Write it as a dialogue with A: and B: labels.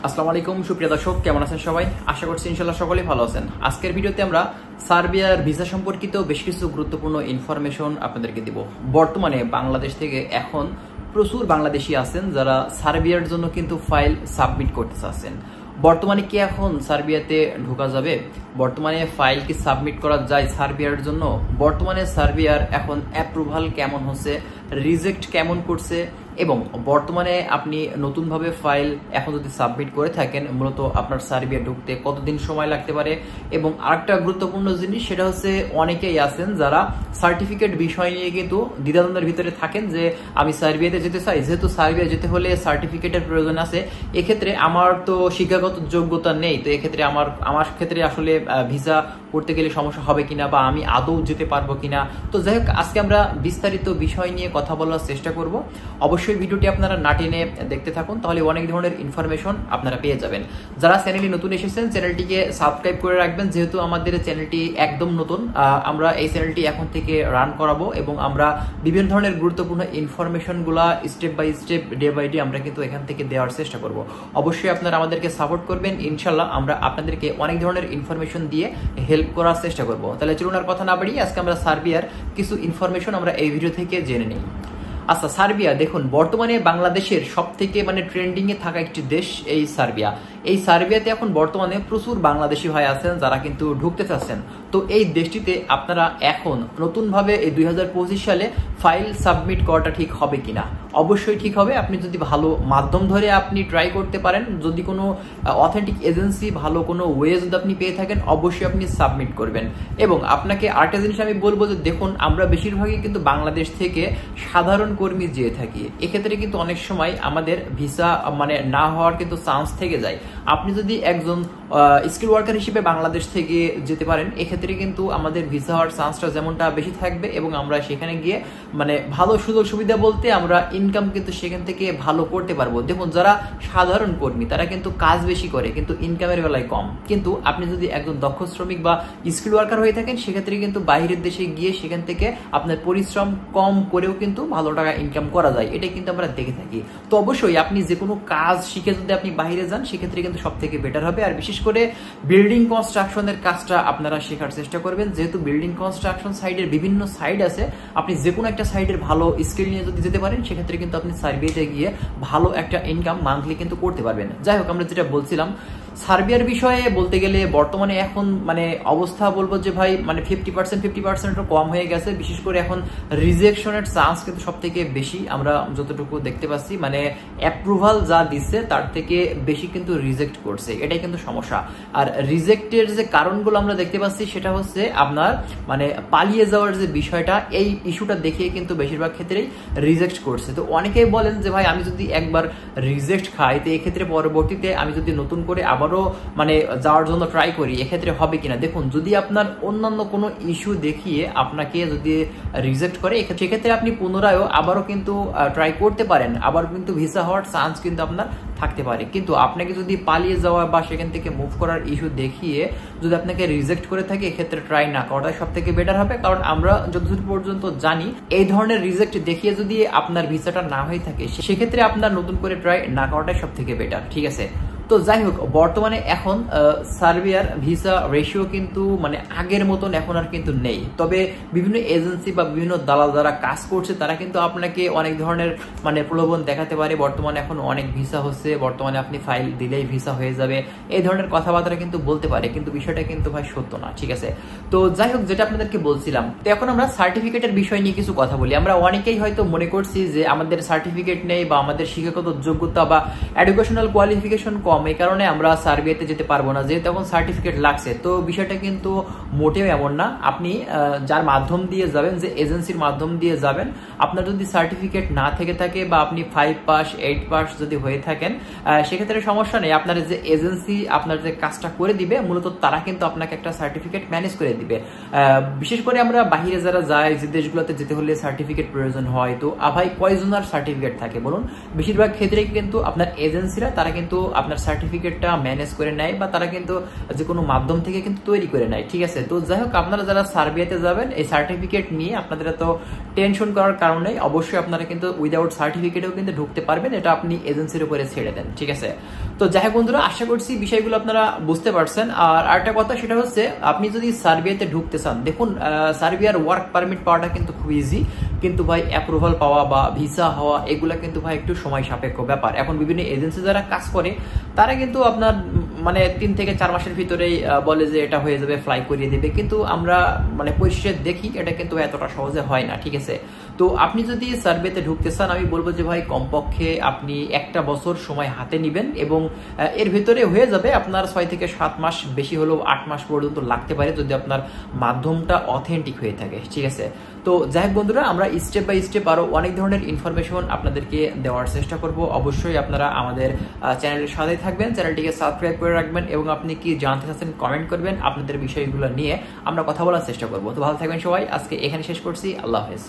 A: আসসালামু আলাইকুম সুপ্রিয় দর্শক, কেমন আছেন সবাই? আশা করছি ইনশাআল্লাহ সকলেই ভালো আছেন। আজকের ভিডিওতে আমরা সার্বিয়ার ভিসা সম্পর্কিত বেশ কিছু গুরুত্বপূর্ণ ইনফরমেশন আপনাদেরকে দিব। বর্তমানে বাংলাদেশ থেকে এখন প্রচুর বাংলাদেশি আছেন যারা সার্বিয়ার জন্য কিন্তু ফাইল সাবমিট করতে চাচ্ছেন। বর্তমানে কি এখন সার্বিয়াতে ঢোকা যাবে? বর্তমানে ফাইল কি সাবমিট করা যায় সার্বিয়ার জন্য? বর্তমানে সার্বিয়ার এখন অ্যাপ্রুভাল কেমন হচ্ছে, রিজেক্ট কেমন করছে, এবং বর্তমানে আপনি নতুনভাবে ফাইল এখন যদি সাবমিট করে থাকেন মূলত আপনার সার্বিয়া ঢুকতে কতদিন সময় লাগতে পারে। এবং আরেকটা গুরুত্বপূর্ণ জিনিস সেটা হচ্ছে, অনেকেই আছেন যারা সার্টিফিকেট বিষয় নিয়ে কিন্তু দ্বিধাদ্বন্দ্বের ভিতরে থাকেন যে আমি সার্বিয়াতে যেতে চাই, যেহেতু সার্বিয়া যেতে হলে সার্টিফিকেটের প্রয়োজন আছে, এক্ষেত্রে আমার তো শিক্ষাগত যোগ্যতা নেই, তো এক্ষেত্রে আমার ক্ষেত্রে আসলে ভিসা করতে গেলে সমস্যা হবে কিনা বা আমি আদৌ যেতে পারবো কিনা। তো যাই হোক, আজকে আমরা বিস্তারিত বিষয় নিয়ে কথা বলার চেষ্টা করব। অবশ্যই ভিডিওটি আপনারা না টেনে দেখতে থাকুন, তাহলে অনেক ধরনের ইনফরমেশন আপনারা পেয়ে যাবেন। যারা চ্যানেলে নতুন এসেছেন চ্যানেলটিকে সাবস্ক্রাইব করে রাখবেন, যেহেতু আমাদের চ্যানেলটি একদম নতুন। আমরা এই চ্যানেলটি এখন থেকে রান করাবো এবং আমরা বিভিন্ন ধরনের গুরুত্বপূর্ণ ইনফরমেশনগুলা step by step, day by day আমরা কিন্তু এখান থেকে দেওয়ার চেষ্টা করব। অবশ্যই আপনারা আমাদেরকে সাপোর্ট করবেন, ইনশাল্লাহ আমরা আপনাদেরকে অনেক ধরনের ইনফরমেশন দিয়ে হেল্প করার চেষ্টা করব। তাহলে চলুন আর কথা না বাড়িয়ে আজকে আমরা সার্বিয়ার কিছু ইনফরমেশন আমরা এই ভিডিও থেকে জেনে নিই। আচ্ছা, সার্বিয়া দেখুন, বর্তমানে বাংলাদেশের সব থেকে ট্রেন্ডিং এ থাকা একটি দেশ এই সার্বিয়া। এই সার্বিয়াতে এখন বর্তমানে প্রচুর বাংলাদেশি ভাই আছেন যারা কিন্তু ঢুকতে চাচ্ছেন। তো এই দেশটিতে আপনারা এখন নতুনভাবে এই 2025 সালে ফাইল সাবমিট করাটা ঠিক হবে কিনা? অবশ্যই ঠিক হবে। আপনি যদি ভালো মাধ্যম ধরে আপনি ট্রাই করতে পারেন, যদি কোনো অথেন্টিক এজেন্সি, ভালো কোনো ওয়ে যদি আপনি পেয়ে থাকেন, অবশ্যই আপনি সাবমিট করবেন। এবং আপনাকে আরেকটা জিনিস আমি বলবো যে দেখুন, আমরা বেশিরভাগই কিন্তু বাংলাদেশ থেকে সাধারণ কর্মী যেয়ে থাকি, এক্ষেত্রে কিন্তু অনেক সময় আমাদের ভিসা না হওয়ার কিন্তু চান্স থেকে যায়। আপনি যদি একজন স্কিল ওয়ার্কার হিসেবে বাংলাদেশ থেকে যেতে পারেন, এক্ষেত্রে কিন্তু আমাদের ভিসা হওয়ার চান্সটা যেমনটা বেশি থাকবে এবং আমরা সেখানে গিয়ে ভালো সুযোগ সুবিধা বলতে আমরা ইনকাম কিন্তু সেখান থেকে ভালো করতে পারবো। দেখুন, যারা সাধারণ কর্মী তারা কিন্তু কাজ বেশি করে কিন্তু ইনকামের বেলায় কম। কিন্তু আপনি যদি একজন দক্ষ শ্রমিক বা স্কিল ওয়ার্কার হয়ে থাকেন, সেক্ষেত্রে কিন্তু বাইরের দেশে গিয়ে সেখান থেকে আপনার পরিশ্রম কম করেও কিন্তু ভালো টাকা ইনকাম করা যায়, এটা কিন্তু আমরা দেখে থাকি। তো অবশ্যই আপনি যে কোনো কাজ শিখে যদি আপনি বাইরে যান, সেক্ষেত্রে কিন্তু সব থেকে বেটার হবে। আর বিশেষ করে বিল্ডিং কনস্ট্রাকশনের কাজটা আপনারা শেখার চেষ্টা করবেন, যেহেতু বিল্ডিং কনস্ট্রাকশন সাইডের বিভিন্ন সাইড আছে। আপনি যে কোনো একটা সাইডের ভালো স্কিল নিয়ে যদি যেতে পারেন, সেক্ষেত্রে কিন্তু আপনি সার্বিয়াতে গিয়ে ভালো একটা ইনকাম মান্থলি কিন্তু করতে পারবেন। যাই হোক, আমরা যেটা বলছিলাম, সার্বিয়ার বিষয়ে বলতে গেলে বর্তমানে এখন অবস্থা বলবো যে ভাই 50% কম হয়ে গেছে। বিশেষ করে এখন রিজেকশনের চান্স কিন্তু সব থেকে বেশি, আমরা যতটুকু দেখতে পাচ্ছি অ্যাপ্রুভাল যা দিচ্ছে তার থেকে বেশি কিন্তু রিজেক্ট করছে, এটাই কিন্তু সমস্যা। আর রিজেক্টের যে কারণগুলো আমরা দেখতে পাচ্ছি সেটা হচ্ছে আপনার পালিয়ে যাওয়ার যে বিষয়টা, এই ইস্যুটা দেখিয়ে কিন্তু বেশিরভাগ ক্ষেত্রেই রিজেক্ট করছে। তো অনেকেই বলেন যে ভাই আমি যদি একবার রিজেক্ট খাই, তো এক্ষেত্রে পরবর্তীতে আমি যদি নতুন করে আবারও যাওয়ার জন্য ট্রাই করি, এক্ষেত্রে হবে কিনা। দেখুন, যদি আপনার অন্যান্য কোনো ইস্যু দেখিয়ে আপনাকে যদি রিজেক্ট করে, সেক্ষেত্রে আপনি পুনরায় আবারও কিন্তু ট্রাই করতে পারেন, আবার কিন্তু ভিসা হওয়ার চান্স কিন্তু আপনার থাকতে পারে। কিন্তু আপনাকে যদি পালিয়ে যাওয়া বা সেখান থেকে মুভ করার ইস্যু দেখিয়ে যদি আপনাকে রিজেক্ট করে থাকে, এক্ষেত্রে ট্রাই না করাটাই সব থেকে বেটার হবে। কারণ আমরা যতদূর পর্যন্ত জানি, এই ধরনের রিজেক্ট দেখিয়ে যদি আপনার ভিসাটা না হয়ে থাকে, সেক্ষেত্রে আপনার নতুন করে ট্রাই না করাটাই সব থেকে বেটার। ঠিক আছে, তো যাই হোক, বর্তমানে এখন সার্বিয়ার ভিসা রেশিও কিন্তু আগের মতন এখন আর কিন্তু নেই। তবে বিভিন্ন এজেন্সি বা বিভিন্ন দালাল যারা কাজ করছে তারা কিন্তু আপনাকে অনেক ধরনের প্রলোভন দেখাতে পারে। বর্তমানে এখন অনেক ভিসা হচ্ছে, বর্তমানে আপনি ফাইল দিলেই ভিসা হয়ে যাবে, এই ধরনের কথাবার্তা কিন্তু বলতে পারে, কিন্তু বিষয়টা কিন্তু ভাই সত্য না। ঠিক আছে, তো যাই হোক, যেটা আপনাদেরকে বলছিলাম, তো এখন আমরা সার্টিফিকেটের বিষয় নিয়ে কিছু কথা বলি। আমরা অনেকেই হয়তো মনে করছি যে আমাদের সার্টিফিকেট নেই বা আমাদের শিক্ষাগত যোগ্যতা বা এডুকেশনাল কোয়ালিফিকেশন কম, এই কারণে আমরা সার্বিয়াতে যেতে পারবো না, যেহেতু এখন সার্টিফিকেট লাগছে। তো বিষয়টা কিন্তু মোটেও এমন না। আপনি যার মাধ্যম দিয়ে যাবেন, যে এজেন্সির মাধ্যম দিয়ে যাবেন, আপনার যদি সার্টিফিকেট না থেকে থাকে বা আপনি 5 পাস 8 পাস যদি হয়ে থাকেন, সেক্ষেত্রে সমস্যা নেই। আপনার যে এজেন্সি আপনার যে কাজটা করে দিবে, মূলত তারা কিন্তু আপনাকে একটা সার্টিফিকেট ম্যানেজ করে দিবে। বিশেষ করে আমরা বাহিরে যারা যাই, যে দেশগুলোতে যেতে হলে সার্টিফিকেট প্রয়োজন হয়, তো ভাই কয়জনের সার্টিফিকেট থাকে বলুন? বেশিরভাগ ক্ষেত্রে কিন্তু আপনার এজেন্সিরা তারা কিন্তু আপনার সার্টিফিকেটটা ম্যানেজ করে নেয় বা তারা কিন্তু যে কোনো মাধ্যম থেকে কিন্তু তৈরি করে নেয়, ঠিক আছে। তো যাই হোক, আপনারা যারা সার্বিয়াতে যাবেন এই সার্টিফিকেট নিয়ে আপনাদের এত টেনশন করার কারণে অবশ্যই আপনারা কিন্তু উইদাউট সার্টিফিকেটেও কিন্তু ঢুকতে পারবেন, এটা আপনি এজেন্সির উপরে ছেড়ে দেন, ঠিক আছে। তো যাই হোক বন্ধুরা, আশা করছি বিষয়গুলো আপনারা বুঝতে পারছেন। আর আরেকটা কথা, সেটা হচ্ছে আপনি যদি সার্বিয়াতে ঢুকতে চান, দেখুন সার্বিয়ার ওয়ার্ক পারমিট পাওয়াটা কিন্তু খুব ইজি, কিন্তু ভাই অ্যাপ্রুভাল পাওয়া বা ভিসা হওয়া এগুলা কিন্তু ভাই একটু সময় সাপেক্ষ ব্যাপার। এখন বিভিন্ন এজেন্সি যারা কাজ করে তারা কিন্তু আপনার মানে 3 থেকে 4 মাসের ভিতরেই বলে যে এটা হয়ে যাবে, ফ্লাই করিয়ে দেবে, কিন্তু আমরা মানে পরিশেষে দেখি এটা কিন্তু এতটা সহজে হয় না, ঠিক আছে। তো আপনি যদি সার্বিয়াতে ঢুকতে চান, আমি বলবো যে ভাই কমপক্ষে আপনি 1 বছর সময় হাতে নিবেন এবং এর ভিতরে হয়ে যাবে আপনার 6 থেকে 7 মাস, বেশি হলেও 8 মাস পর্যন্ত লাগতে পারে যদি আপনার মাধ্যমটা অথেন্টিক হয়ে থাকে, ঠিক আছে। তো যাই হোক বন্ধুরা, আমরা স্টেপ বাই স্টেপ আরো অনেক ধরনের ইনফরমেশন আপনাদেরকে দেওয়ার চেষ্টা করব। অবশ্যই আপনারা আমাদের চ্যানেলের সাথে থাকবেন, চ্যানেলটিকে সাবস্ক্রাইব করে রাখবেন এবং আপনি কি জানতে চাচ্ছেন কমেন্ট করবেন, আপনাদের বিষয়গুলো নিয়ে আমরা কথা বলার চেষ্টা করব। তো ভালো থাকবেন সবাই, আজকে এখানে শেষ করছি, আল্লাহ হাফেজ।